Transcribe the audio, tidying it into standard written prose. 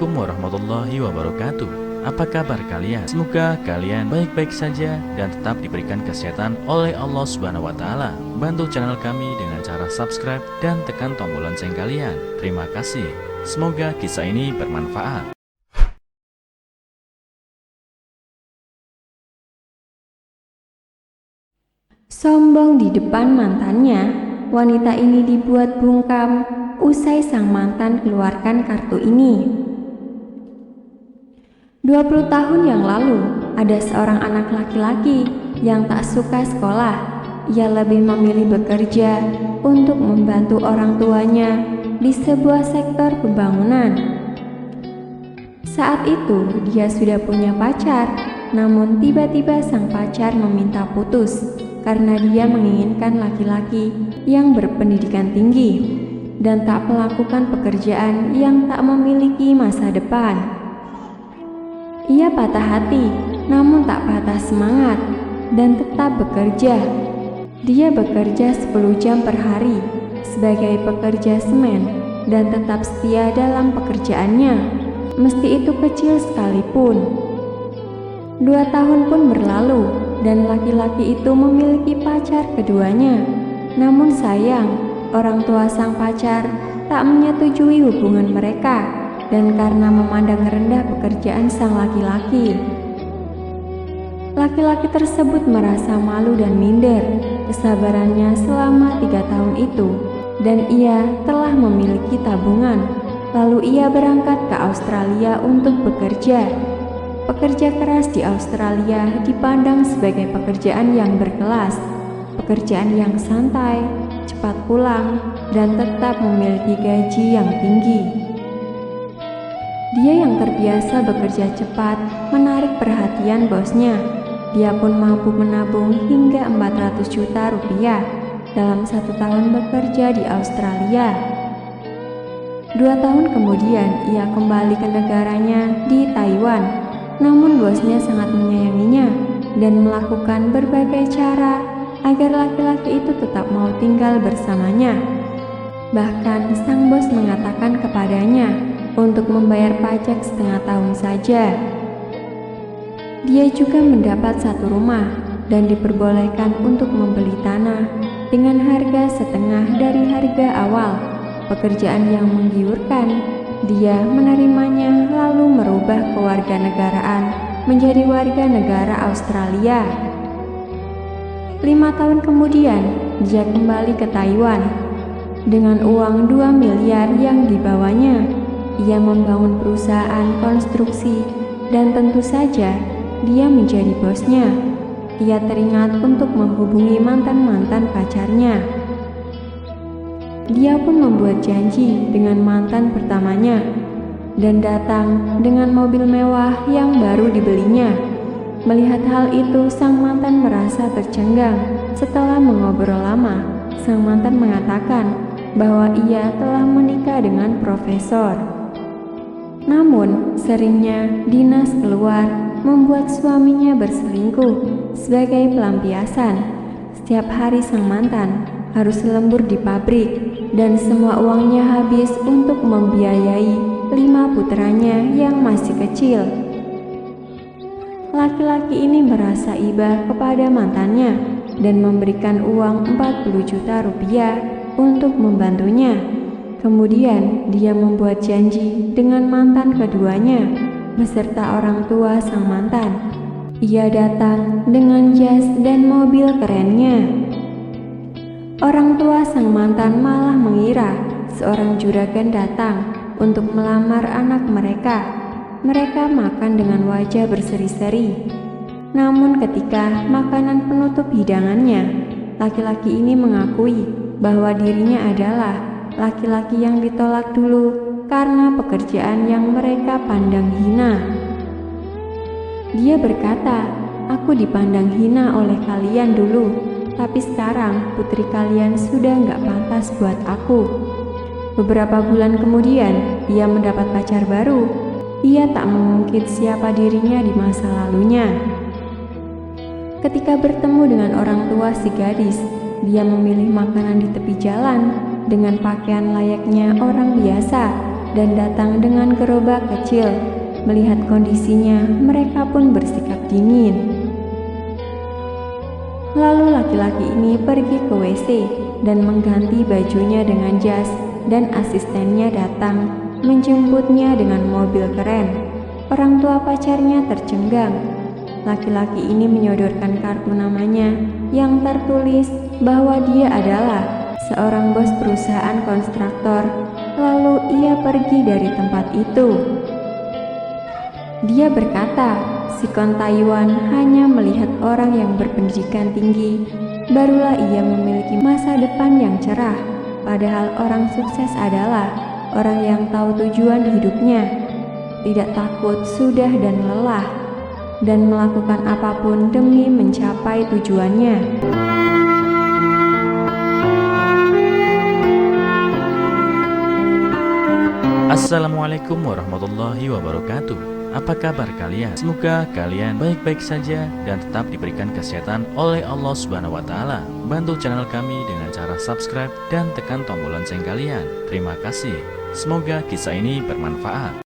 Assalamualaikum warahmatullahi wabarakatuh. Apa kabar kalian? Semoga kalian baik-baik saja dan tetap diberikan kesehatan oleh Allah Subhanahu wa taala. Bantu channel kami dengan cara subscribe dan tekan tombol lonceng kalian. Terima kasih. Semoga kisah ini bermanfaat. Sombong di depan mantannya, wanita ini dibuat bungkam usai sang mantan keluarkan kartu ini. 20 tahun yang lalu, ada seorang anak laki-laki yang tak suka sekolah. Ia lebih memilih bekerja untuk membantu orang tuanya di sebuah sektor pembangunan. Saat itu, dia sudah punya pacar, namun tiba-tiba sang pacar meminta putus karena dia menginginkan laki-laki yang berpendidikan tinggi dan tak melakukan pekerjaan yang tak memiliki masa depan. Ia patah hati, namun tak patah semangat dan tetap bekerja. Dia bekerja 10 jam per hari sebagai pekerja semen dan tetap setia dalam pekerjaannya, meski itu kecil sekalipun. 2 tahun pun berlalu dan laki-laki itu memiliki pacar keduanya. Namun sayang, orang tua sang pacar tak menyetujui hubungan mereka dan karena memandang rendah pekerjaan sang laki-laki. Laki-laki tersebut merasa malu dan minder kesabarannya selama 3 tahun itu, dan ia telah memiliki tabungan. Lalu ia berangkat ke Australia untuk bekerja. Pekerja keras di Australia dipandang sebagai pekerjaan yang berkelas, pekerjaan yang santai, cepat pulang, dan tetap memiliki gaji yang tinggi. Dia yang terbiasa bekerja cepat menarik perhatian bosnya. Dia pun mampu menabung hingga 400 juta rupiah dalam 1 tahun bekerja di Australia. 2 tahun kemudian ia kembali ke negaranya di Taiwan. Namun bosnya sangat menyayanginya dan melakukan berbagai cara agar laki-laki itu tetap mau tinggal bersamanya. Bahkan sang bos mengatakan kepadanya untuk membayar pajak setengah tahun saja. Dia juga mendapat 1 rumah dan diperbolehkan untuk membeli tanah dengan harga setengah dari harga awal. Pekerjaan yang menggiurkan. Dia menerimanya lalu merubah kewarganegaraan menjadi warga negara Australia. 5 tahun kemudian, dia kembali ke Taiwan. Dengan uang 2 miliar yang dibawanya, ia membangun perusahaan konstruksi dan tentu saja dia menjadi bosnya. Ia teringat untuk menghubungi mantan-mantan pacarnya. Dia pun membuat janji dengan mantan pertamanya dan datang dengan mobil mewah yang baru dibelinya. Melihat hal itu, sang mantan merasa tercengang. Setelah mengobrol lama, sang mantan mengatakan bahwa ia telah menikah dengan profesor. Namun, seringnya dinas keluar membuat suaminya berselingkuh sebagai pelampiasan. Setiap hari sang mantan harus lembur di pabrik dan semua uangnya habis untuk membiayai 5 putranya yang masih kecil. Laki-laki ini merasa iba kepada mantannya dan memberikan uang 40 juta rupiah untuk membantunya. Kemudian dia membuat janji dengan mantan keduanya beserta orang tua sang mantan. Ia datang dengan jas dan mobil kerennya. Orang tua sang mantan malah mengira seorang juragan datang untuk melamar anak mereka. Mereka makan dengan wajah berseri-seri. Namun ketika makanan penutup hidangannya, laki-laki ini mengakui bahwa dirinya adalah laki-laki yang ditolak dulu karena pekerjaan yang mereka pandang hina. Dia berkata, "Aku dipandang hina oleh kalian dulu, tapi sekarang putri kalian sudah nggak pantas buat aku." Beberapa bulan kemudian, ia mendapat pacar baru. Ia tak mengungkit siapa dirinya di masa lalunya. Ketika bertemu dengan orang tua si gadis, dia memilih makanan di tepi jalan dengan pakaian layaknya orang biasa. dan datang dengan gerobak kecil. Melihat kondisinya, mereka pun bersikap dingin. Lalu laki-laki ini pergi ke WC dan mengganti bajunya dengan jas, dan asistennya datang menjemputnya dengan mobil keren. Orang tua pacarnya tercengang. Laki-laki ini menyodorkan kartu namanya yang tertulis bahwa dia adalah seorang bos perusahaan konstruktor. Lalu ia pergi dari tempat itu. Dia berkata, si Kontaiwan hanya melihat orang yang berpendidikan tinggi, barulah ia memiliki masa depan yang cerah. Padahal orang sukses adalah orang yang tahu tujuan hidupnya, tidak takut sudah dan lelah, dan melakukan apapun demi mencapai tujuannya. Assalamualaikum warahmatullahi wabarakatuh. Apa kabar kalian? Semoga kalian baik-baik saja dan tetap diberikan kesehatan oleh Allah Subhanahu wa taala. Bantu channel kami dengan cara subscribe dan tekan tombol lonceng kalian. Terima kasih. Semoga kisah ini bermanfaat.